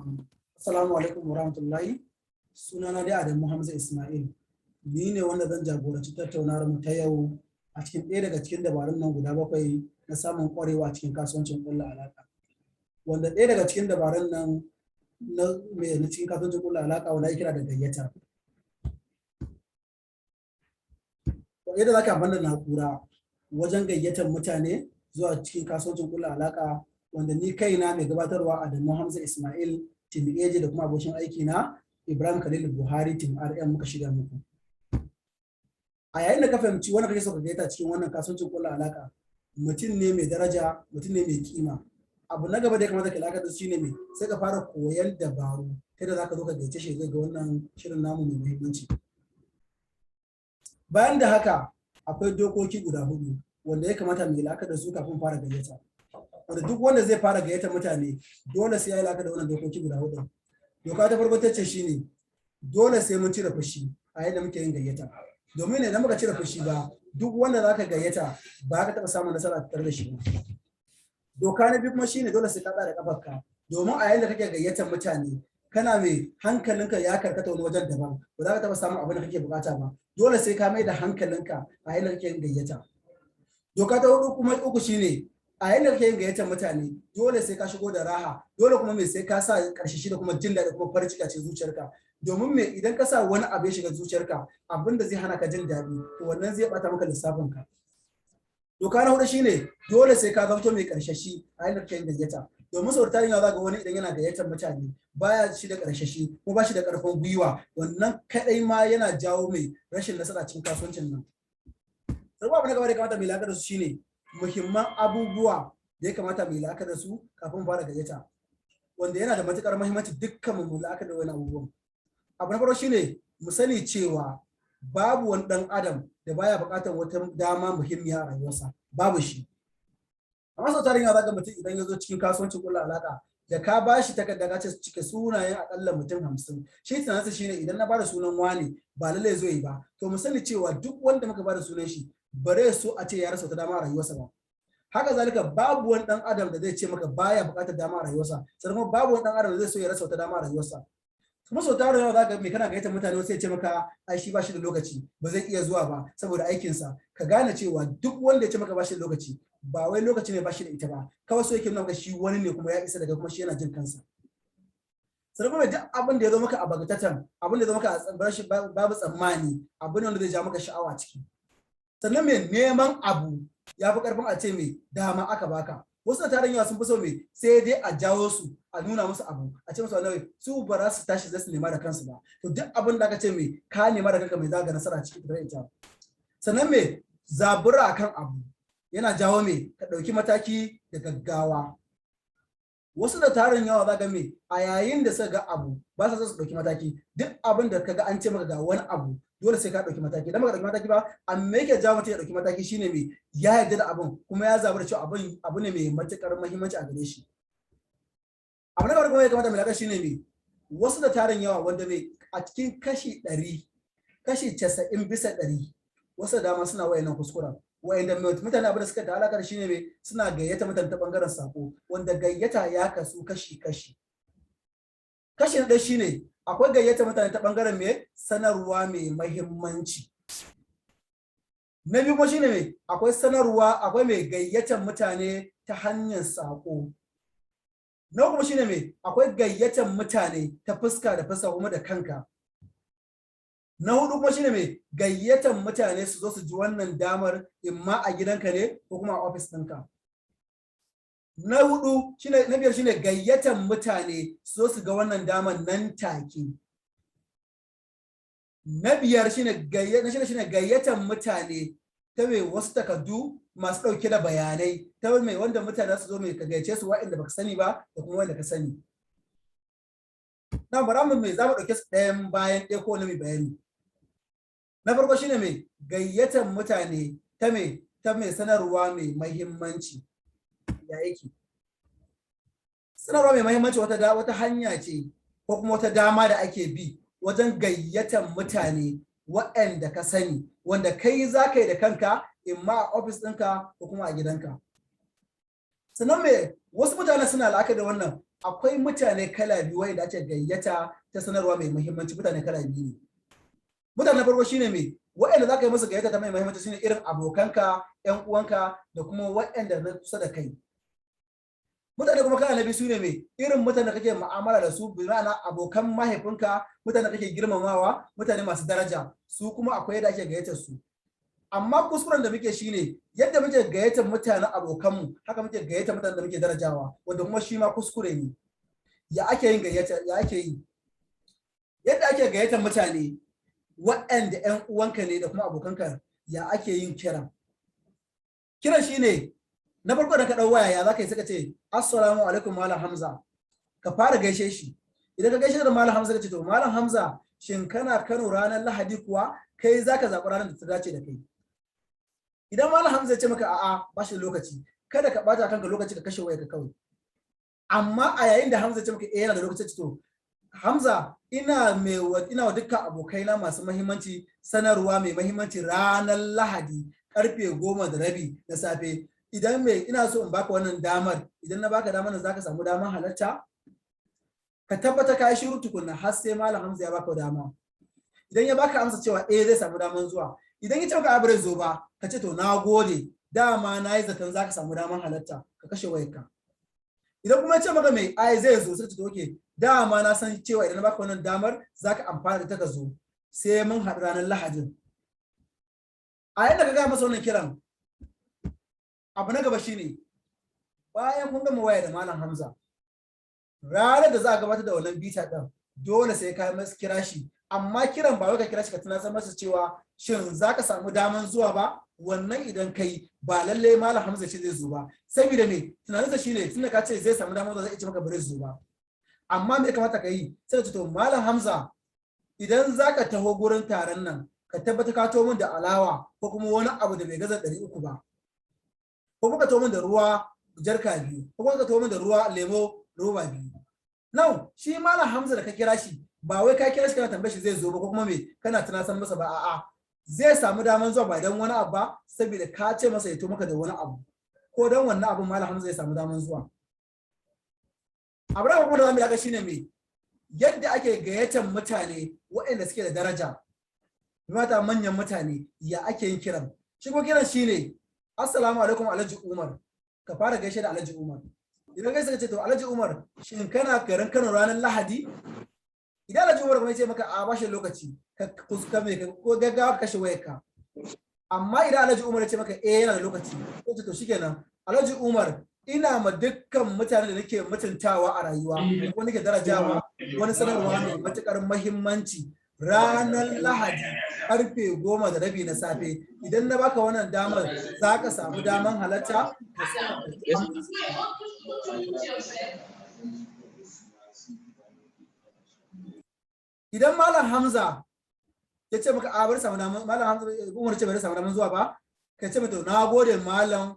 Assalamu alaikum warahmatullahi. Sunana dai Adamu Hamza Ismail. Ni ne wanda zan jagoranci tattaunawar mu ta yau a cikin ɗaya daga cikin dabarun nan guda 7 na samun ƙwarewa a cikin kasuwancin ƙulla alaƙa. Wanda ɗaya daga cikin dabarun nan na cikin kasuwancin ƙulla alaƙa wanda ake kira da gayyata. Yadda za ka amfani da na'ura wajen gayyatar mutane zuwa cikin kasuwancin ƙulla alaƙa, wanda ni kaina mai gabatarwa Adamu Hamza Ismail Tim AJ da kuma abokin aiki na Ibrahim Khalil Buhari Tim RM muka shirya muku. A yayin da ka fahimci wanda kake so ka gayyata cikin wannan kasuwancin ƙulla alaƙa, mutum ne mai daraja, mutum ne mai kima. Abu na gaba da ya kamata ka alaƙa da shi ne mai sai ka fara koyan dabaru ta da za ka zo ka gayyace shi zai ga wannan shirin namu mai muhimmanci. Bayan da haka akwai dokoki guda 4 wanda ya kamata mu yi la'akari da su kafin fara gayyata. Wanda duk wanda zai fara gayyatar mutane dole sai ya yi la'akari da wannan dokoki guda 4. Doka ta farko ta ce shine dole sai mun cire fushi a yadda muke yin gayyata. Domin idan muka cire fushi ba, duk wanda za ka gayyata ba ka taɓa samun nasara tare da shi ba. Doka na biyu kuma shine dole sai ka tsara kafarka, domin a yayin da kake gayyatar mutane kana mai hankalinka ya karkata wani wajen daban, ba za ka taɓa samun abin da kake bukata ba. Dole sai ka mai da hankalinka a yayin da kake yin gayyata. Doka ta hudu kuma uku shine a yayin da kake yin gayyatar mutane dole sai ka shigo da raha, dole kuma mai sai ka sa karshe shi da kuma jin daɗi kuma farin ciki a cikin zuciyarka. Domin me idan ka sa wani abu ya shiga zuciyarka abin da zai hana ka jin daɗi to wannan zai bata maka lissafinka. Doka na hudu shine dole sai ka zanto mai karshashi a yayin da kake yin gayyata. Domin sau tarin yawa ga wani idan yana gayyatar mutane baya shi da karshashi ko ba shi da karfin gwiwa, wannan kadai ma yana jawo mai rashin nasara cikin kasuwancin nan. Sai abu na gaba da kamata mai la'akari da su shine muhimman abubuwa da ya kamata mai la'akari da su kafin fara gayyata, wanda yana da matukar muhimmanci dukkan mu la'akari da wani abubuwan. Abu na farko shine mu sani cewa babu wani dan adam da baya bukatar wata dama muhimmiya a rayuwarsa, babu shi. Amma sau tarin yawa ga mutum idan ya zo cikin kasuwancin ƙulla alaƙa da ka ba shi takarda ka ce cike sunayen akalla mutum 50, shi tunaninsa shine idan na bada sunan wani ba lallai zo yi ba. To mu sani cewa duk wanda muka bada sunan shi bare so a ce ya rasa wata dama a rayuwarsa ba. Haka zalika babu wani dan adam da zai ce maka baya buƙatar dama a rayuwarsa, sannan kuma babu wani dan adam da zai so ya rasa wata dama a rayuwarsa. Kuma sau tarin yawa zaka me kana gayyatar mutane sai ya ce maka ai shi ba shi da lokaci ba zai iya zuwa ba saboda aikinsa. Ka gane cewa duk wanda ya ce maka ba shi da lokaci ba wai lokaci ne ba shi da ita ba, kawai so yake nuna shi wani ne kuma ya isa daga kuma shi yana jin kansa. Sannan kuma duk abin da ya zo maka a bagatatan, abin da ya zo maka a babu tsammani, abin wanda zai ja maka sha'awa ciki. Sannan mai neman abu ya fi karfin a ce mai dama aka baka. Wasu da tarin yawa sun fi so mai sai dai a jawo su a nuna musu abu, a ce musu wani su ba za su tashi za su nema da kansu ba. To duk abin da aka ce mai ka nema da kanka mai za ga nasara ciki da ita. Sannan mai zabura akan abu yana jawo mai ka ɗauki mataki da gaggawa. Wasu da tarin yawa za ga mai a yayin da suka ga abu ba sa so su ɗauki mataki, duk abin da ka ga an ce maka ga wani abu dole sai ka ɗauki mataki. Idan baka ɗauki mataki ba, amma yake jawo mutum ya ɗauki mataki shine mai ya yarda da abin kuma ya zabar cewa abu ne mai matuƙar muhimmanci a gare shi. Abu na gaba kuma ya kamata mai lakashi shine mai wasu da tarin yawa wanda mai a cikin kashi 100, kashi 90 bisa 100 wasu da dama suna wayannan kuskuren. Wa'inda mutane abin da suka da alaƙar shi ne mai suna gayyata mutane ta ɓangaren sako, wanda gayyata ya kasu kashi-kashi. Kashi na ɗaya shi ne akwai gayyata mutane ta ɓangaren mai sanarwa mai mahimmanci. Na biyu kuma shi ne mai akwai sanarwa, akwai mai gayyatan mutane ta hanyar sako. Na kuma shi ne mai akwai gayyatan mutane ta fuska da fuska kuma da kanka. Na hudu kuma shine mai gayyatan mutane su zo su ji wannan damar imma a gidanka ne ko kuma a ofis ɗinka. Na biyar shine gayyatan mutane su zo su ga wannan damar nan take. Na biyar shine gayyatan mutane ta mai wasu takardu masu ɗauke da bayanai ta mai wanda mutane su zo mai ka gayyace su waɗanda baka sani ba da kuma wanda ka sani. Na bara mu mai za mu ɗauke su ɗayan bayan ɗaya ko wani mai bayani. Na farko shine mai gayyatar mutane ta mai sanarwa mai mahimmanci. Ya yake? Sanarwa mai mahimmanci wata hanya ce ko kuma wata dama da ake bi wajen gayyatar mutane waɗanda ka sani, wanda kai za ka yi da kanka imma a ofis ɗinka ko kuma a gidanka. Sannan wasu mutane suna la'akari da wannan akwai mutane kala biyu wanda ake gayyata ta sanarwa mai muhimmanci. Mutane kala biyu ne. Mutane farko shine me wa'anda za ka yi musu gayyata ta mai muhimmanci shine irin abokanka, ƴan uwanka da kuma wa'anda na kusa da kai. Mutane kuma kala na biyu sune me irin mutane kake mu'amala da su, bi ma'ana abokan mahaifinka, mutane kake girmamawa, mutane masu daraja, su kuma akwai yadda ake gayyatar su. Amma kuskuren da muke shine yadda muke gayyatar mutanen abokanmu haka muke gayyatar mutanen da muke darajawa, wanda kuma shi ma kuskure ne. Ya ake yin gayyata? Ya ake yi? Yadda ake gayyatar mutane waɗanda ƴan uwanka ne da kuma abokanka, ya ake yin kiran? Kiran shine na farko da ka ɗau waya, ya za ka yi? Suka ce assalamu alaikum Malam Hamza, ka fara gaishe shi. Idan ka gaishe da Malam Hamza ka ce to Malam Hamza, shin kana Kano ranar Lahadi kuwa? Kai za ka zaɓi ranar da ta dace da kai. Idan Malam Hamza ya ce maka a'a ba shi lokaci, kada ka ɓata kanka lokaci ka kashe waya ka kawai. Amma a yayin da Hamza ya ce maka yana da lokaci, to Hamza, ina wa dukkan abokaina masu mahimmanci sanarwa mai mahimmanci ranar Lahadi karfe 10:30 na safe. Idan ina so in baka wannan damar, idan na baka damar za ka samu damar halarta, ka tabbata ka yi shiru tukunna har sai Malam Hamza ya baka dama. Idan ya baka amsa cewa zai samu damar zuwa, idan ya ce maka bare zo ba, ka ce to na gode, dama na yi zaton za ka samu damar halarta, ka kashe wayarka. Idan kuma ya ce maka zai zo, sai ka ce okay, dama na san cewa idan na baka wannan damar za ka amfana da ta ka zo, sai mun haɗu ranar Lahadin. A yadda ka gaya masa wannan kiran, abu na gaba shine bayan kun gama waya da Malam Hamza, ranar da za a gabatar da wannan bita ɗin, dole sai ka masa kira shi. Amma kiran ba wai ka kira shi ka tunatar masa cewa shin za ka samu daman zuwa ba. Wannan idan kai ba lallai Malam Hamza ce zai zo ba, saboda me tunaninsa shine tunda ka ce zai samu daman zuwa, zai ce maka bare zo ba. Amma me kamata ka yi? Sai ka ce to Malam Hamza, idan za ka taho gurin taron nan, ka tabbata ka to min da alawa ko kuma wani abu da bai gaza 300 ba, ko kuma ka to min da ruwa jarka 2, ko kuma ka to min da ruwa lemo roba 2. Now shi Malam Hamza da ka kira shi, ba wai ka kira shi kana tambaye shi zai zo ba ko kuma me kana tunatar masa ba, a'a zai samu daman zuwa ba dan wani abu ba, saboda ka ce masa ya to maka da wani abu, ko dan wannan abun Malam Hamza zai samu daman zuwa. Abu da kuma da zamu yi shine me yadda ake gayyatar mutane waɗanda suke da daraja, mata manyan mutane, ya ake yin kiran? Shi ko kiran shine assalamu alaikum Alhaji Umar, ka fara gaishe da Alhaji Umar. Idan kai suka ce to Alhaji Umar, shin kana garin Kano ranar Lahadi? Idan Alhaji Umar kuma ya ce maka a bashi lokaci, ka kuskame ka ko gaggawa kashe wayarka. Amma idan Alhaji Umar ya ce maka yana da lokaci, ko to shikenan Alhaji Umar, ina ma dukkan mutanen da nake mutuntawa a rayuwa, ko nake darajawa, wani sanarwa mai matukar muhimmanci ranar Lahadi karfe 10:30 na safe. Idan na baka wannan damar, za ka samu daman halarta. Idan Malam Hamza ya ce maka a bar samu daman, Malam Hamza Umar ce bai samu daman zuwa ba, ka ce mata na gode Malam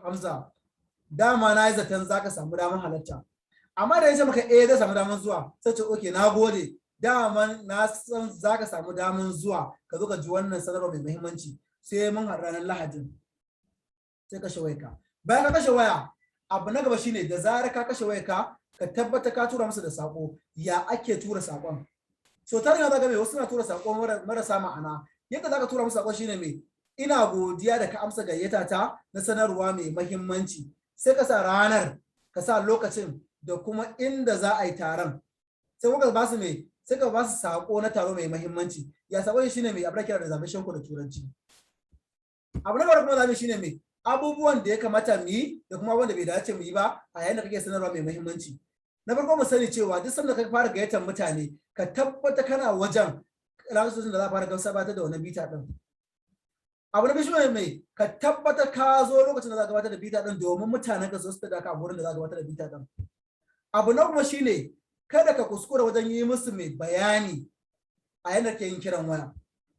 Hamza, dama na yi zaton za ka samu daman halarta. Amma da ya ce maka zai samu daman zuwa, sai ce okay na gode, dama na san za ka samu daman zuwa, ka zo ka ji wannan sanarwa mai muhimmanci, sai mun haɗu ranar Lahadin. Sai kashe wayarka. Bayan ka kashe waya, abu na gaba shine da zarar ka kashe wayarka, ka tabbata ka tura masa da sako. Ya ake tura sakon? So tarin ya zaga mai wasu na tura sako marasa ma'ana. Yadda za ka tura masa sako shine mai ina godiya da ka amsa gayyata ta na sanarwa mai muhimmanci. Sai ka sa ranar, ka sa lokacin da kuma inda za a yi taron. Sai kuka ba su mai, sai ka ba su sako na taro mai muhimmanci. Ya sako shine mai abin kira reservation ko da turanci. Abu na gaba kuma zamu shine mai abubuwan da ya kamata mu yi da kuma wanda bai dace mu yi ba a yayin da kake sanarwa mai muhimmanci. Na farko mu sani cewa duk sanda ka fara gayyatar mutane, ka tabbata kana wajen lokacin da za a fara gabatar da wannan bita din. Abu na biyu shine mai ka tabbata ka zo lokacin da za a gabatar da bita din domin mutanen ka su da ka a gurin da za a gabatar da bita din. Abu na kuma shine kada ka kuskura wajen yi musu mai bayani a yanda ke yin kiran waya.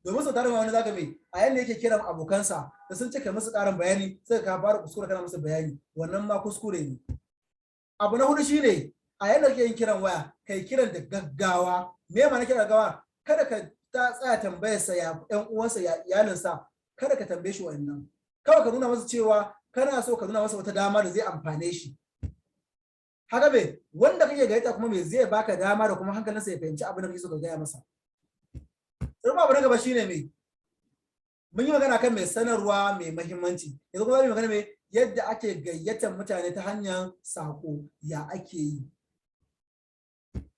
Domin sau tare wani zaka mai a yanda yake kiran abokansa da sun cika musu ƙarin bayani sai ka fara kuskura kana musu bayani, wannan ma kuskure ne. Abu na hudu shine a yanda kake yin kiran waya kai kiran da gaggawa. Me ma na kiran gaggawa? Kada ka tsaya tambayar sa ya ƴan uwansa ya iyalinsa, kada ka tambaye shi wannan. Kawai ka nuna masa cewa kana so ka nuna masa wata dama da zai amfane shi. haka me wanda kake gayyata kuma me zai baka dama da kuma hankalinsa ya fahimci abin da kake so ka gaya masa. Sai abu na gaba shine me mun yi magana kan mai sanarwa mai mahimmanci, yanzu kuma zai magana mai yadda ake gayyatar mutane ta hanyar sako ya ake yi.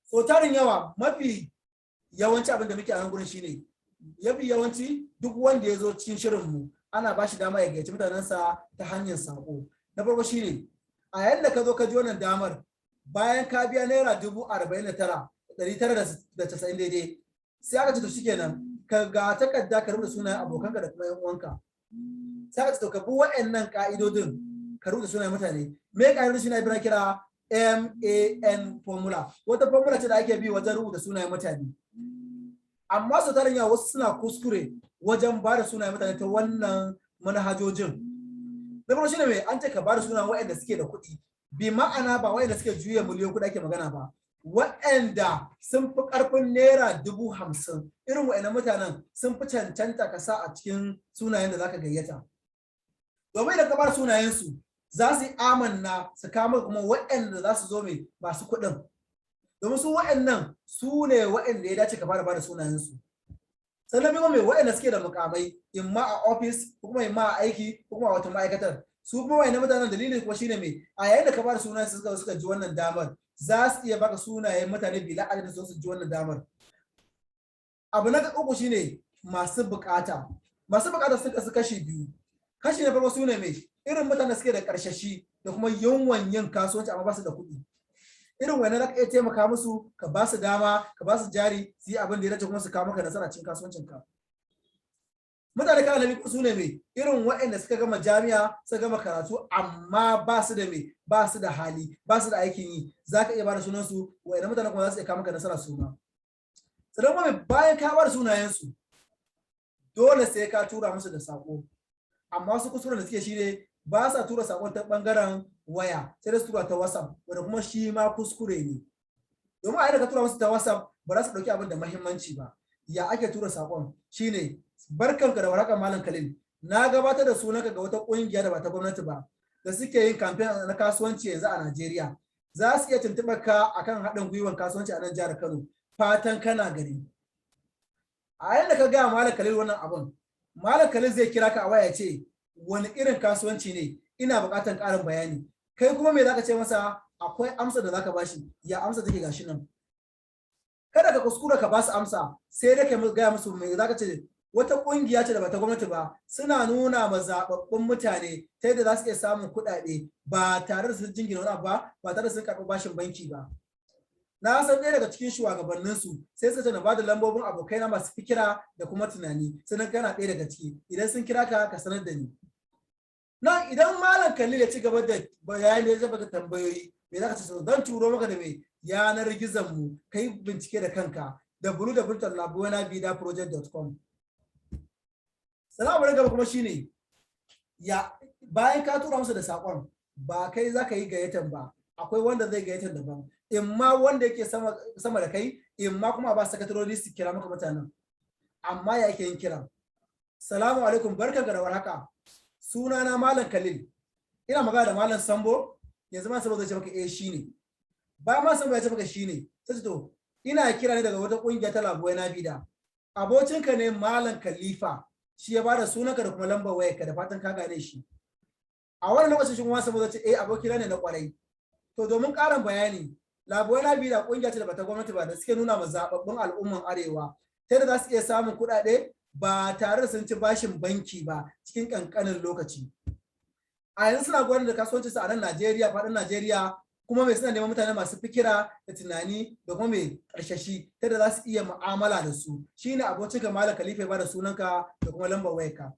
So tarin yawa mafi yawanci abin da muke a nan gurin shine yawanci duk wanda ya zo cikin shirinmu ana ba shi dama ya gayyaci mutanensa ta hanyar sako. Na farko shine a yayin da ka zo ka ji wannan damar bayan ka biya naira 49,990 daidai sai aka ce to shikenan ka ga takarda ka rubuta sunayen abokanka da kuma yan uwanka. Sai aka ce to ka bi waɗannan ka'idodin ka rubuta sunayen mutane. Me ka'idodin shi na ibra kira MAN formula. Wata formula ce da ake bi wajen rubuta sunayen mutane. Amma su tarin yawa wasu suna kuskure wajen ba da sunayen mutane ta wannan manhajojin. Na farko shine mai an ce ka ba da sunayen waɗanda suke da kuɗi. Bi ma'ana ba waɗanda suke juya miliyon kuɗi ake magana ba. Waɗanda sun fi ƙarfin naira 50,000 irin waɗannan mutanen sun fi cancanta ka sa a cikin sunayen da zaka gayyata. Domin idan ka ba da sunayensu za su yi amanna su kama kuma waɗanda za su zo mai masu kuɗin. Domin su waɗannan su ne waɗanda ya dace ka fara ba da sunayensu. Sannan biyu mai waɗanda suke da mukamai imma a ofis ko kuma imma a aiki ko kuma a wata ma'aikatar. Su kuma waɗannan mutanen dalilin kuma shine mai a yayin da ka ba da sunayensu suka ji wannan damar za su iya baka sunayen mutane bila adadin su ji wannan damar. Abu na uku shine masu bukata. Masu bukata suka su kashi biyu. Kashi na farko sune mai irin mutane suke da karshashi da kuma yawan yin kasuwanci amma ba su da kuɗi. Irin wani zaka iya taimaka musu ka ba su dama ka ba su jari su yi abin da ya dace kuma su kawo maka nasara cikin kasuwancinka. Mutane kana nabi su ne mai irin waɗanda suka gama jami'a suka gama karatu amma ba su da mai ba su da hali ba su da aikin yi za ka iya ba da sunansu waɗanda mutane kuma za su iya kawo maka nasara su ma. Sannan kuma bayan ka ba da sunayensu dole sai ka tura musu da sako. Amma wasu kuskuren da suke shi ne ba sa tura sakon ta bangaren waya sai da su tura ta WhatsApp wanda kuma shi ma kuskure ne. Domin a yadda ka tura musu ta WhatsApp ba za su ɗauki abin da muhimmanci ba. Ya ake tura sakon shine barkanka da warhaka Malam Khalil. Na gabatar da sunanka ga wata kungiya da ba ta gwamnati ba da suke yin campaign na kasuwanci yanzu a Najeriya. Za su iya tuntuɓar ka akan haɗin gwiwar kasuwanci a nan jihar Kano. Fatan kana gari. A yayin da ka gaya Malam Khalil wannan abun, Malam Khalil zai kira ka a waya ce wani irin kasuwanci ne ina buƙatar ƙarin bayani. Kai kuma me zaka ce masa akwai amsa da zaka bashi ya amsa take gashi nan. Kada ka kuskura ka ba su amsa sai da ka gaya musu me zaka ce wata kungiya ce da bata gwamnati ba suna nuna ma zababbun mutane ta yadda za su iya samun kuɗaɗe ba tare da sun jingina wani ba ba tare da sun karɓi bashin banki ba. Na san ɗaya daga cikin shugabanninsu sai suka ce na bada lambobin abokai na masu fikira da kuma tunani sannan kana ɗaya daga ciki idan sun kira ka ka sanar da ni. Na idan Malam Khalil ya ci gaba da bayani ya zaba da tambayoyi me zaka ce zan turo maka da me yanar gizon mu kai bincike da kanka www.labuwanabida.project.com. Sannan abu na gaba kuma shine ya bayan ka tura musu da saƙon ba kai za ka yi gayyatan ba akwai wanda zai gayyatan daban imma wanda yake sama da kai imma kuma ba sakatarori su kira maka mutanen amma ya yake yin kiran. Salamu alaikum barkanka da warhaka sunana Malam Khalil ina magana da Malam Sambo yanzu ma Sambo zai ce maka shine ba ma Sambo ya ce maka shine sai to ina kira ne daga wata kungiya ta Labuwanabida abocinka ne Malam Khalifa shi ya bada sunanka da kuma lambar wayarka da fatan ka gane shi. A wannan lokacin shi kuma saboda ce abokina ne na kwarai. To domin ƙarin bayani, Labuwanabida kungiya ce da bata gwamnati ba da suke nuna ma zababbun al'umman arewa ta yadda za su iya samun kuɗaɗe ba tare da sun ci bashin banki ba cikin ƙanƙanin lokaci. A yanzu suna gudanar da kasuwanci su a nan Najeriya faɗin Najeriya kuma mai suna neman mutane masu fikira da tunani da kuma mai ƙarshashi ta da za su iya mu'amala da su shine abokinka Malam Khalifa ya bada sunanka da kuma lambar wayarka.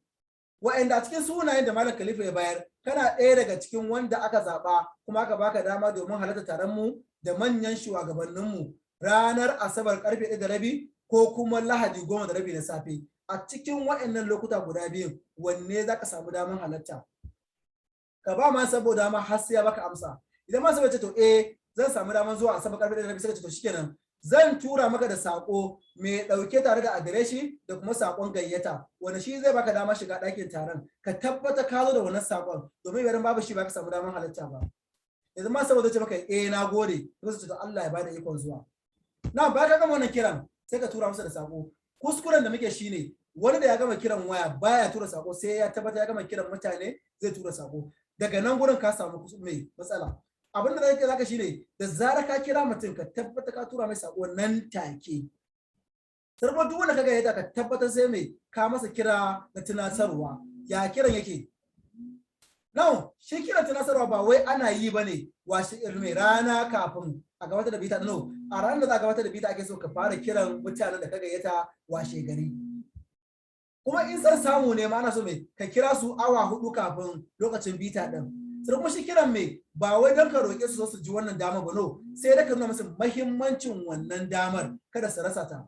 Wa'anda a cikin sunayen da Malam Khalifa ya bayar kana ɗaya daga cikin wanda aka zaɓa kuma aka baka dama domin halarta taron mu da manyan shugabanninmu ranar Asabar karfe 1:30 ko kuma Lahadi 10:30 na safe. A cikin wa'annan lokuta guda biyu wanne za ka samu damar halarta? Ka ba ma saboda dama har sai ya baka amsa. Idan ma sai ce to zan samu damar zuwa Asabar karfe 1:30 sai ka ce to shikenan zan tura maka da sako mai dauke tare da adireshi da kuma sakon gayyata wanda shi zai baka dama shiga ɗakin taron ka tabbata ka zo da wannan sakon domin idan babu shi baka samu damar halarta ba. yanzu ma saboda ce maka na gode sai su ce Allah ya bada ikon zuwa na ba ka gama wannan kiran sai ka tura musu da sako. Kuskuren da muke shine wani da ya gama kiran waya baya tura sako sai ya tabbata ya gama kiran mutane zai tura sako. Daga nan gurin ka samu mai matsala. Abin da zaka shine da zarar ka kira mutum ka tabbata ka tura mai sako nan take. Sarko duk wanda kaga yadda ka tabbatar sai mai ka masa kira na tunatarwa. Ya kiran yake? Now, shi kiran tunasarwa ba wai ana yi ba ne washe mai rana kafin a gabatar da bita. No, a ranar da za a gabatar da bita ake so ka fara kiran mutanen da ka gayyata washe gari. Kuma in san samu ne ma ana so mai ka kira su awa 4 kafin lokacin bita din. Sai kuma shi kiran mai ba wai don ka roƙe su su ji wannan damar ba, no, sai da ka nuna musu muhimmancin wannan damar kada su rasa ta.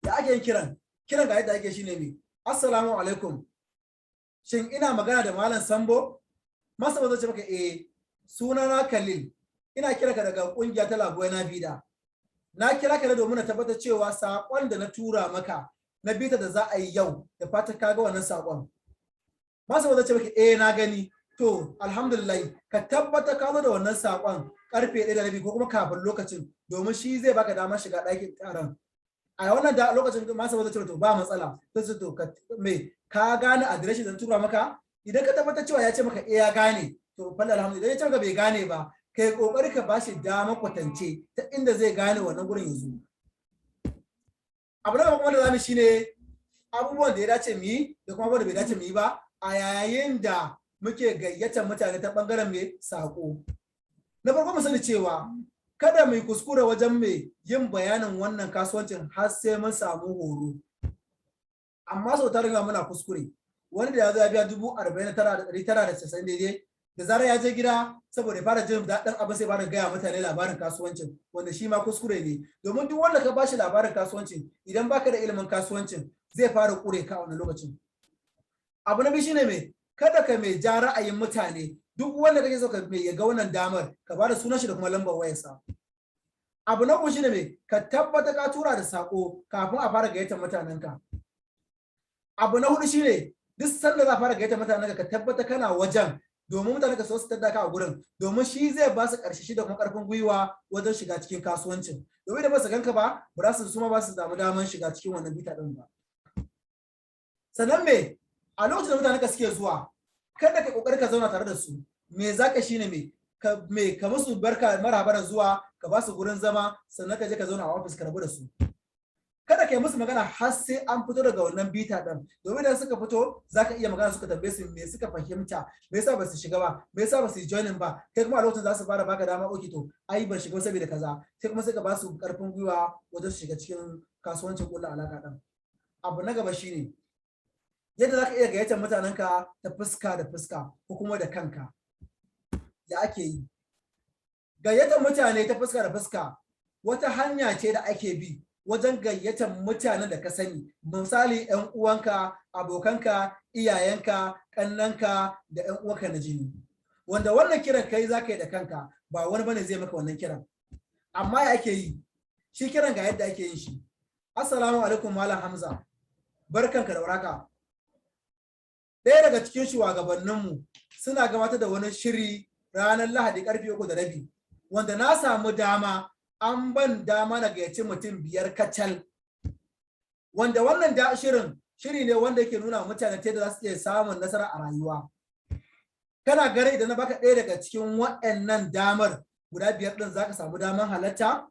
Da ake yin kiran ga yadda ake shine mai assalamu alaikum. Shin ina magana da Malam Sambo? Masa ba zai ce maka sunana Khalil. Ina kira ka daga kungiya ta Labuwa na Bida. Na kira ka domin na tabbatar cewa sakon da na tura maka na bita da za a yi yau da fata ka ga wannan sakon. Masa ba zai ce maka na gani. To alhamdulillah ka tabbata ka zo da wannan sakon karfe 1:30 ko kuma kafin lokacin domin shi zai baka damar shiga ɗakin taron. A wannan da lokacin masa ba zai ce to ba matsala. Sai to ka gane adireshi da tura maka. Idan ka tabbatar cewa ya ce maka ya gane to fa alhamdulillah. Idan ya ce maka bai gane ba kai kokari ka bashi dama kwatance ta inda zai gane wannan gurin yanzu. Abu na kuma da zamu shine abubuwan da ya dace mu yi da kuma wanda bai dace mu yi ba a yayin da muke gayyatar mutane ta bangaren mai sako. Na farko mu sani cewa kada mu kuskure wajen mai yin bayanin wannan kasuwancin har sai mun samu horo. Amma sau ta riga muna kuskure. Wani da ya zo ya biya 49,990 daidai da zarar ya je gida saboda ya fara jin daɗin abin sai fara gaya mutane labarin kasuwancin wanda shi ma kuskure ne. Domin duk wanda ka bashi labarin kasuwancin idan baka da ilimin kasuwancin zai fara kure ka a wani lokacin. Abu na biyu shine mai kada ka mai ja ra'ayin mutane. Duk wanda kake so ka mai ya ga wannan damar ka bada sunan shi da kuma lambar wayarsa. Abu na uku shine mai ka tabbata ka tura da sako kafin a fara gayyatar mutanenka. Abu na hudu shine duk sanda za a fara gayyata mutanen ka tabbata kana wajen domin mutane ka so su tada ka a gurin domin shi zai ba su karshe shi da kuma karfin gwiwa wajen shiga cikin kasuwancin. Domin da ba su ganka ba ba za su suma ba su samu daman shiga cikin wannan bita din ba. Sannan me a lokacin da mutane ka suke zuwa kada ka kokari ka zauna tare da su. Me zaka shine me ka musu barka marhaba da zuwa ka ba su gurin zama sannan ka je ka zauna a office ka rabu da su. Kada ka yi musu magana har sai an fito daga wannan bita ɗin domin idan suka fito za ka iya magana suka tambaye su me suka fahimta me yasa ba su shiga ba me yasa ba su yi joining ba kai kuma a lokacin za su fara baka dama oke to ai ban shiga saboda kaza sai kuma suka ba su karfin gwiwa wajen su shiga cikin kasuwancin kullu alaka ɗin. Abu na gaba shine yadda za ka iya gayyatar mutanenka ta fuska da fuska ko kuma da kanka. Ya ake yi gayyatar mutane ta fuska da fuska wata hanya ce da ake bi wajen gayyatar mutanen da ka sani, misali 'yan uwanka, abokanka, iyayenka, ƙannanka da 'yan uwanka na jini. Wanda wannan kiran kai za ka yi da kanka ba wani bane zai maka wannan kiran. Amma ya ake yi? Shi kiran ga yadda ake yin shi. Assalamu alaikum Malam Hamza. Barkanka da warhaka. Ɗaya daga cikin shugabanninmu suna gabatar da wani shiri ranar Lahadi karfe 3:30 wanda na samu dama an ban dama na gayyaci mutum 5 kacal wanda wannan shiri ne wanda yake nuna mutane ta yadda za su iya samun nasara a rayuwa. Kana gare idan na baka ɗaya daga cikin waɗannan damar guda 5 ɗin za ka samu damar halatta?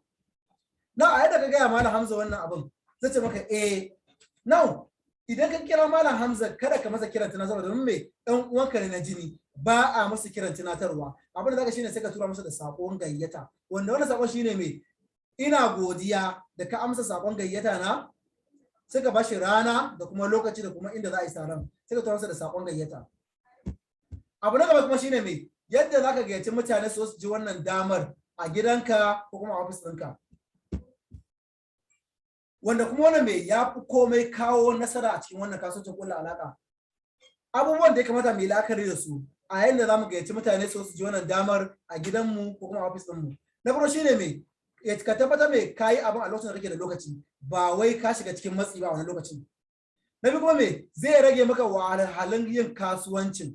Na a yadda ka gaya Malam Hamza wannan abin zai ce maka now idan ka kira Malam Hamza kada ka masa kiran tunatarwa domin me ɗan uwanka ne na jini ba a masa kiran tunatarwa. Abin da zaka shine sai ka tura masa da sakon gayyata wanda wannan sakon shine me ina godiya da ka amsa sakon gayyata na sai ka bashi rana da kuma lokaci da kuma inda za a yi taron sai ka tura masa da sakon gayyata. Abu na gaba kuma shine me yadda zaka gayyaci mutane su ji wannan damar a gidanka ko kuma a office ɗinka. Wanda kuma wannan mai ya fi komai kawo nasara a cikin wannan kasuwancin kullu alaka. Abubuwan da ya kamata mu yi la'akari da su a yayin da za mu gayyaci mutane su ji wannan damar a gidanmu ko kuma a ofis ɗinmu. Na farko shine mai ka tabbatar mai kayi abin a lokacin da kake da lokaci ba wai ka shiga cikin matsi ba a wani lokacin. Na biyu kuma mai zai rage maka wahalhalun yin kasuwancin.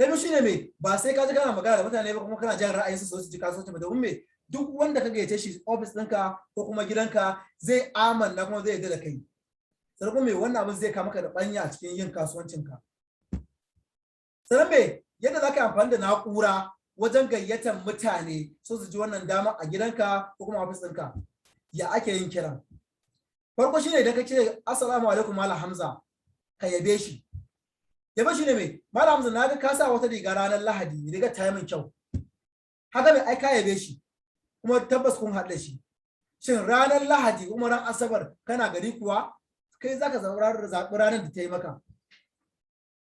na biyu shine me ba sai ka ji kana magana da mutane ba kuma kana jan ra'ayinsu su ji kasuwanci ba domin me duk wanda ka gayyace shi office ɗinka ko kuma gidanka zai amanna kuma zai yarda da kai sannan kuma me wannan abin zai kama ka da banya a cikin yin kasuwancinka sannan me yadda za ka yi amfani da na'ura wajen gayyatar mutane so su ji wannan dama a gidanka ko kuma office ɗinka ya ake yin kiran farko shine idan ka ce assalamu alaikum malam Hamza ka yabe shi yabe shi ne me malam Hamza na ga ka sa wata riga ranar Lahadi riga ta yi min kyau haka me ai ka yabe shi kuma tabbas kun haɗa shi shin ranar Lahadi kuma ran Asabar kana gari kuwa kai zaka zaɓi ranar da ta yi maka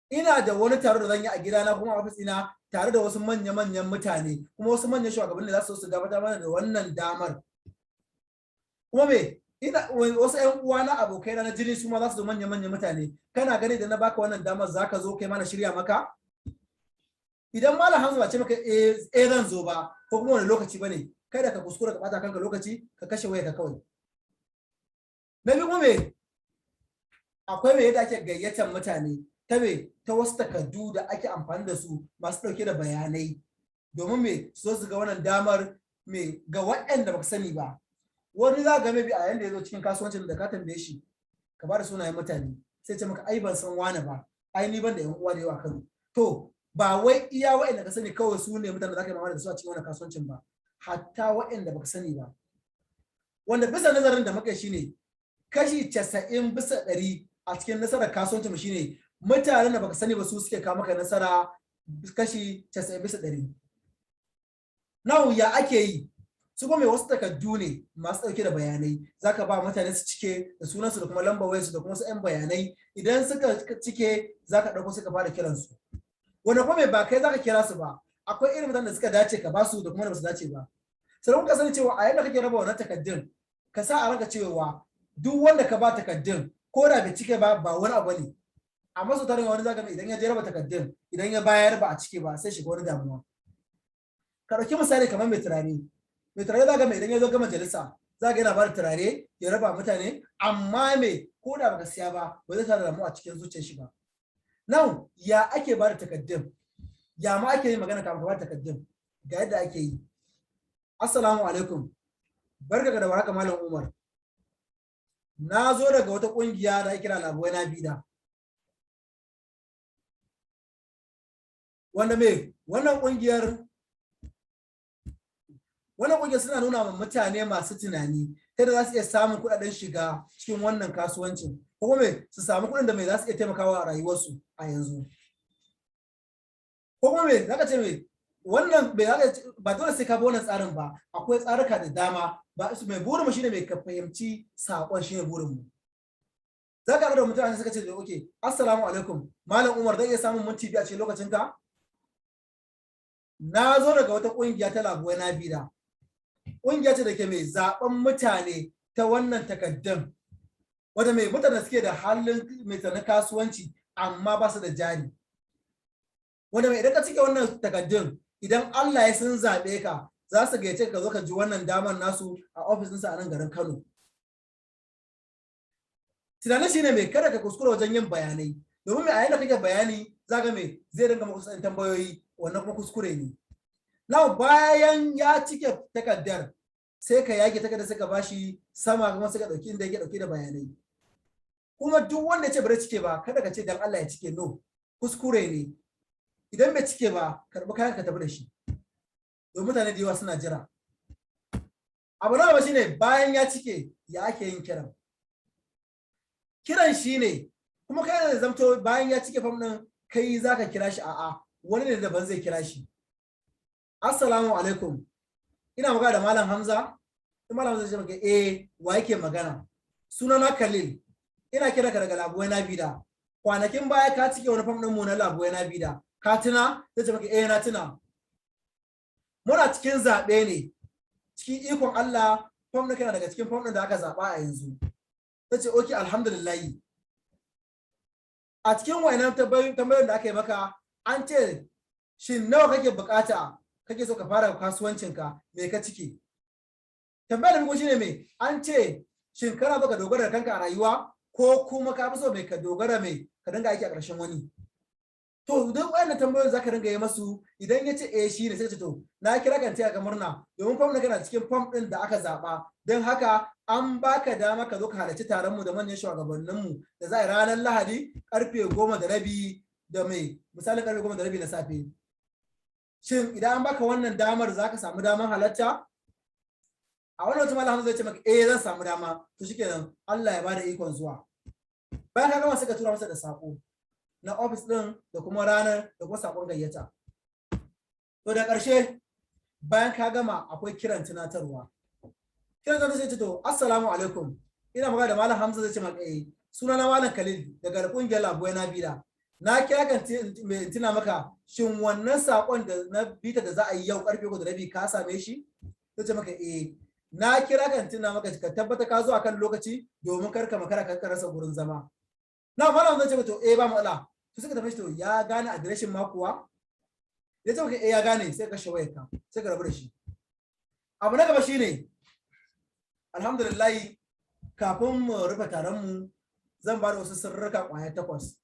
ina da wani taro da zan yi a gidana kuma ofis ina tare da wasu manya-manyan mutane kuma wasu manyan shugabanni da za su gabatar mana da wannan damar kuma me ina wasu ƴan uwa na abokai na jini su ma za su zo manya-manyan mutane kana gani da na baka wannan damar zaka zo kai mana shirya maka idan malam Hamza ba ce maka zan zo ba ko kuma wani lokaci bane kada ka kuskura ka bata kanka lokaci ka kashe waya ka kawai na biyu me akwai me yadda ake gayyatar mutane ta wasu takardu da ake amfani da su masu dauke da bayanai domin me su ga wannan damar me ga waɗanda baka sani ba wani za ga maybe a yanda ya zo cikin kasuwancin da ka tambaye shi ka ba da sunayen mutane sai ce maka ai ban san wani ba ai ni ban da yan uwa da yawa Kano to ba wai iya waɗanda ka sani kawai su ne mutane da za ka yi mamaki da su a cikin wannan kasuwancin ba hatta waɗanda baka sani ba wanda bisa nazarin da muka shine kashi 90 bisa 100 a cikin nasarar kasuwancin shine mutanen da baka sani ba su suke kawo maka nasara kashi 90 bisa 100 nawa ya ake yi su kuma wasu takardu ne masu dauke da bayanai zaka ba mutane su cike da sunansu da kuma lambar wayarsu da kuma su 'yan bayanai idan suka cike zaka dauko suka fara kiransu wanda kuma ba kai zaka kira su ba akwai irin mutanen da suka dace ka ba su da kuma da ba su dace ba sai ka sani cewa a yadda kake raba wannan takardun ka sa a ranka cewa duk wanda ka ba takardun ko da bai cike ba wani abu ne amma su tarin wani zaka idan ya je raba takardun idan ya bayar ba a cike ba sai shiga wani damuwa ka dauki misali kamar mai turare zaka idan ya zo ga majalisa zaka yana ba da turare ya raba mutane amma me ko da baka siya ba zai tare da mu a cikin zuciyar shi ba nan ya ake ba da takardun ya ma ake yi magana kafin ba da takardun ga yadda ake yi assalamu alaikum barka da warhaka malam Umar na zo daga wata kungiya da ake kira Labuwai na Bida wanda me wannan kungiyar suna nuna wa mutane masu tunani ta da za su iya samun kuɗaɗen shiga cikin wannan kasuwancin ko kuma su samu kuɗin da mai za su iya taimakawa a rayuwarsu a yanzu ko kuma me zaka ce me wannan ba dole sai ka bi wannan tsarin ba akwai tsaruka da dama ba su mai burin mu shine mai ka fahimci sakon shine burin mu zaka da mutane suka ce okay assalamu alaikum malam Umar zai iya samun minti biyu a cikin lokacin ka na zo daga wata kungiya ta Labuwai na Bida kungiya ce da ke mai zaben mutane ta wannan takaddun wanda mai mutane suke da halin mai tsana kasuwanci amma ba su da jari wanda mai idan ka cike wannan takaddun idan Allah ya sun zaɓe ka za su gayyace ka zo ka ji wannan damar nasu a ofisinsa a nan garin Kano tunanin shine mai kada ka kuskura wajen yin bayanai domin mai a yanda kake bayani zaga mai zai dinga maka kusa tambayoyi wannan kuma kuskure ne now bayan ya cike takardar sai ka yage takardar sai ka bashi sama kuma sai ka dauki inda yake dauke da bayanai kuma duk wanda ya ce bare cike ba kada ka ce dan Allah ya cike no kuskure ne idan bai cike ba karbi kayan ka tafi da shi domin mutane da yawa suna jira abu na ba shine bayan ya cike ya ake yin kiran shine kuma kai da zamto bayan ya cike fam din kai zaka kira shi a'a wani ne daban zai kira shi assalamu alaikum ina magana da malam Hamza malam Hamza zai maka wa yake magana sunana Khalil ina kira ka daga Labuwai na Bida kwanakin baya ka cike wani fam din mu na Labuwai na Bida ka tuna zai ce maka na tuna muna cikin zaɓe ne cikin ikon Allah fam ɗin kana daga cikin fam ɗin da aka zaɓa a yanzu ta ce okay alhamdulillah a cikin wayannan tambayoyin da aka yi maka an ce shin nawa kake bukata kake so ka fara kasuwancinka me ka cike tambayar da muku shine me an ce shin kana so ka dogara da kanka a rayuwa ko kuma ka fi so mai ka dogara mai ka dinga aiki a ƙarshen wani to duk wayannan tambayoyin zaka ringa yi masu idan ya ce shi ne sai ce to na kira kan taya ga murna domin fam na kana cikin fam din da aka zaba don haka an baka dama ka zo ka halarci taron mu da manyan shugabannin mu da za a yi ranar Lahadi karfe 10:30 da mai misalin karfe 10:30 na safe. Shin idan an baka wannan damar zaka samu damar halarta? A wannan wata malam zai ce maka zan samu dama, to shikenan Allah ya bada ikon zuwa. Bayan ka gama sai ka tura masa da sako na office din da kuma ranar da kuma sakon gayyata. To da ƙarshe bayan ka gama akwai kiran tunatarwa. Kiran tunatarwa sai ce to assalamu alaikum. Ina magana da Malam Hamza zai ce maka sunana Malam Khalil daga kungiyar Labuwai na Bida. Na kira kan tuna maka shin wannan sakon da na bita da za a yi yau karfe 3:30 ka same shi? Sai ce maka na kira kan tuna maka ka tabbata ka zo akan lokaci domin karka makara ka rasa gurin zama. Na Malam zai ce maka to ba matsala. To suka tafi to ya gane adireshin ma kuwa? Ya ce maka ya gane sai ka shawaye ka sai ka rabu da shi. Abu na gaba shine alhamdulillah kafin mu rufe taron mu zan ba da wasu sirrika kwaya 8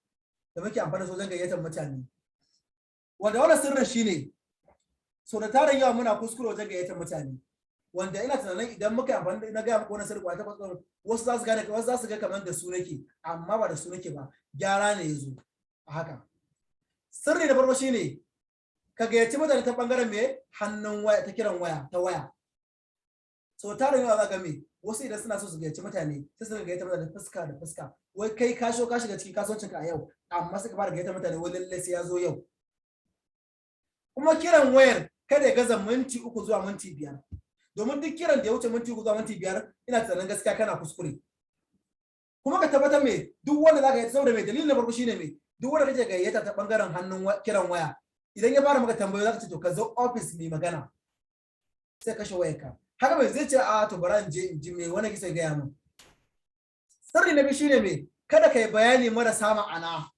da muke amfani da su wajen gayyatar mutane. Wanda wannan sirrin shine so da taron yawa muna kuskure wajen gayyatar mutane. Wanda ina tunanin idan muka amfani na ga muku wannan sirri kwaya 8 wasu za su gane wasu za su ga kamar da su nake amma ba da su nake ba gyara ne yazo a haka. Sirri da farko shine ka gayyaci mutane ta bangaren me hannun waya ta kiran waya ta waya. So taron yawa za ga me wasu idan suna so su gayyaci mutane sai su gayyata mutane da fuska wai kai ka shiga cikin kasuwancin ka a yau amma sai ka fara gayyata mutane wai lalle sai ya zo yau. Kuma kiran wayar kada ya gaza minti 3 zuwa minti 5 domin duk kiran da ya wuce minti 3 zuwa minti 5 ina tunanin gaskiya kana kuskure. Kuma ka tabbatar me duk wanda zaka yi saboda me dalilin na farko shine me duk wanda kake gayyata ta bangaren hannun kiran waya idan ya fara maka tambayoyi zaka ce to ka zo office mai magana sai kashe wayarka. Haka bai zai ce to bara in ji me wani kisa gaya min. Sirri na biyu shine me kada ka yi bayani marasa ma'ana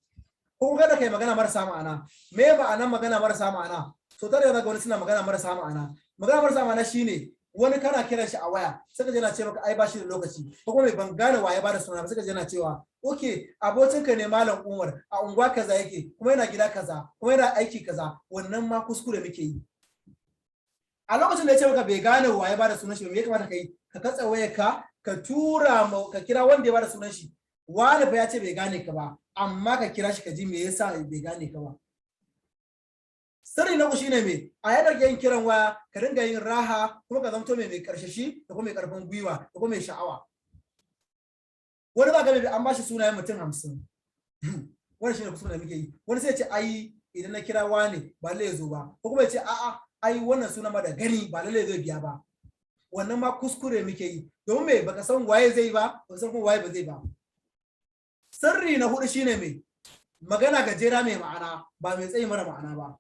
ko kada ka yi magana marasa ma'ana. Me ma'anar magana marasa ma'ana? So tare da wani suna magana marasa ma'ana. Magana marasa ma'ana shine wani kana kiran shi a waya sai ka je na ce maka ai ba shi da lokaci ko kuma ban gane waye ba da suna ba sai ka je na cewa okay abokinka ne Malam Umar a unguwa kaza yake kuma yana gida kaza kuma yana aiki kaza. Wannan ma kuskure muke yi. A lokacin da ya ce maka bai gane waye ba da sunan shi me ya kamata ka yi? Ka katsa wayarka ka tura ka kira wanda ya ba da sunan shi. Wani fa ya ce bai gane ka ba amma ka kira shi ka ji me yasa bai gane ka ba. Sirri na uku shine me a yadda yin kiran waya ka dinga yin raha kuma ka zamto mai karshashi da kuma mai karfin gwiwa da kuma mai sha'awa. Wani ba ga an ba shi sunayen mutum 50. Wani shine kuskure da muke yi. Wani sai ya ce ai idan na kira wani ba lalle ya zo ba ko kuma ya ce a'a ai wannan sunan ma da gani ba lalle zai biya ba. Wannan ma kuskure muke yi domin me baka san waye zai ba ba san kuma waye ba zai ba. Sirri na hudu shine me magana gajera mai ma'ana ba mai tsayi mara ma'ana ba.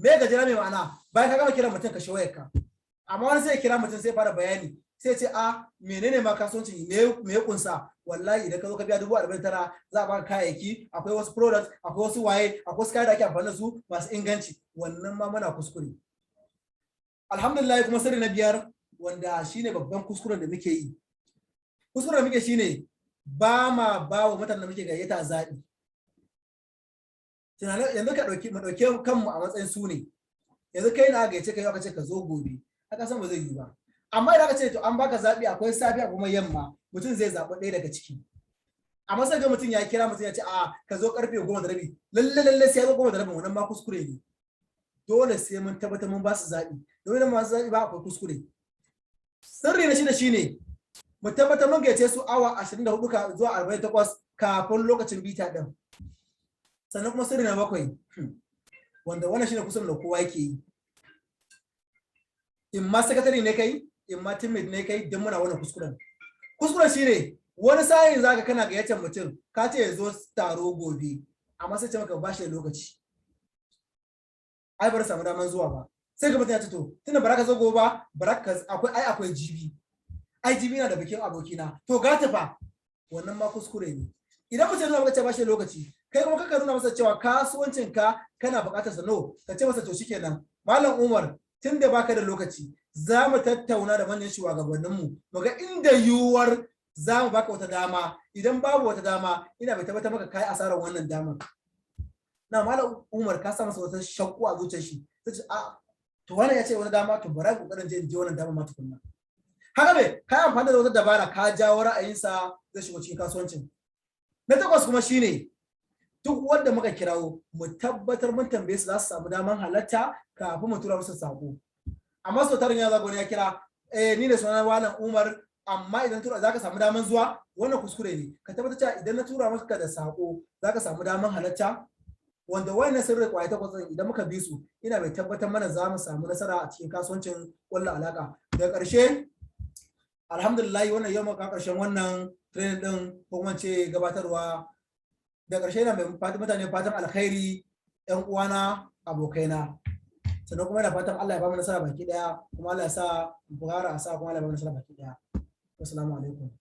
Me gajera mai ma'ana bayan ka gama kiran mutum ka shi wayarka amma wani sai ya kira mutum sai fara bayani sai ce menene ma kasuwancin me ya kunsa wallahi idan ka zo ka biya 49,000 za a baka kayayyaki akwai wasu products akwai wasu waye akwai wasu kayan da ake amfani da su masu inganci. Wannan ma muna kuskure. Alhamdulillah kuma sirri na 5 wanda shine babban kuskuren da muke yi. Kuskuren da muke shine ba ma ba wa mutanen da muke gayyata zaɓi. Yanzu ka ɗauke kanmu a matsayin su ne. Yanzu kai na gayyace kai aka ce ka zo gobe. Haka san ba zai yi ba. Amma idan aka ce to an baka zaɓi akwai safiya kuma yamma mutum zai zaɓi ɗaya daga ciki. Amma sai ga mutum ya kira mutum ya ce ka zo karfe 10:30 lalle sai ya zo 10:30 wannan ma kuskure ne. Dole sai mun tabbatar mun ba su zaɓi. Domin masu zaɓi ba akwai kuskure. Sirri na shida shine mu tabbatar mun gayyace su awa 24 zuwa 48 kafin lokacin bita din. Sannan kuma sirri na 7 wanda wannan shine kusan da kowa yake yi. In ma sakatare ne kai in ma teammate ne kai dan muna wannan kuskuren. Kuskuren shine wani sa'in zaka kana gayyatar mutum ka ce ya zo taro gobe amma sai ce maka ba shi da lokaci. Ai bar samu daman zuwa ba. Sai ga mutum ya ce to tunda baraka zo gobe ba baraka akwai jibi. Ai jibi na da bikin abokina. To ga tafa wannan ma kuskure ne. Idan mutum yana maka ce ba shi da lokaci kai kuma kaka nuna masa cewa kasuwancin ka kana buƙatar sa no ka ce masa to shikenan Malam Umar tunda baka da lokaci za mu tattauna da manyan shugabanninmu mu ga inda yiwuwar za mu baka wata dama idan babu wata dama ina bai tabbatar maka kai asarar wannan damar. na malam Umar ka sa masa wata shakku a zuciyar shi sai ce a to wannan ya ce wata dama to bari kokarin je wannan dama ma tukunna haka me kai amfani da wata dabara ka jawo ra'ayinsa zai shigo cikin kasuwancin. Na takwas kuma shine duk wanda muka kirawo mu tabbatar mun tambaye su za su samu daman halatta kafin mu tura musu sako. Amma sau tarin ya zago ne ya kira ni ne sunan malam Umar amma idan tura zaka samu daman zuwa wannan kuskure ne ka tabbatar cewa idan na tura maka da sako zaka samu daman halatta wanda wayannan sirri kwaya takwas idan muka bi su ina mai tabbatar mana za mu samu nasara a cikin kasuwancin kullu alaka. Daga ƙarshe alhamdulillah wannan yau muka ƙarshen wannan training din ko kuma ce gabatarwa. Da ƙarshe na mai mutane fatan alkhairi ƴan uwana abokaina sannan kuma yana fatan Allah ya ba mu nasara baki daya kuma Allah ya sa buhara a sa kuma Allah ya ba mu nasara baki daya. Assalamu alaikum.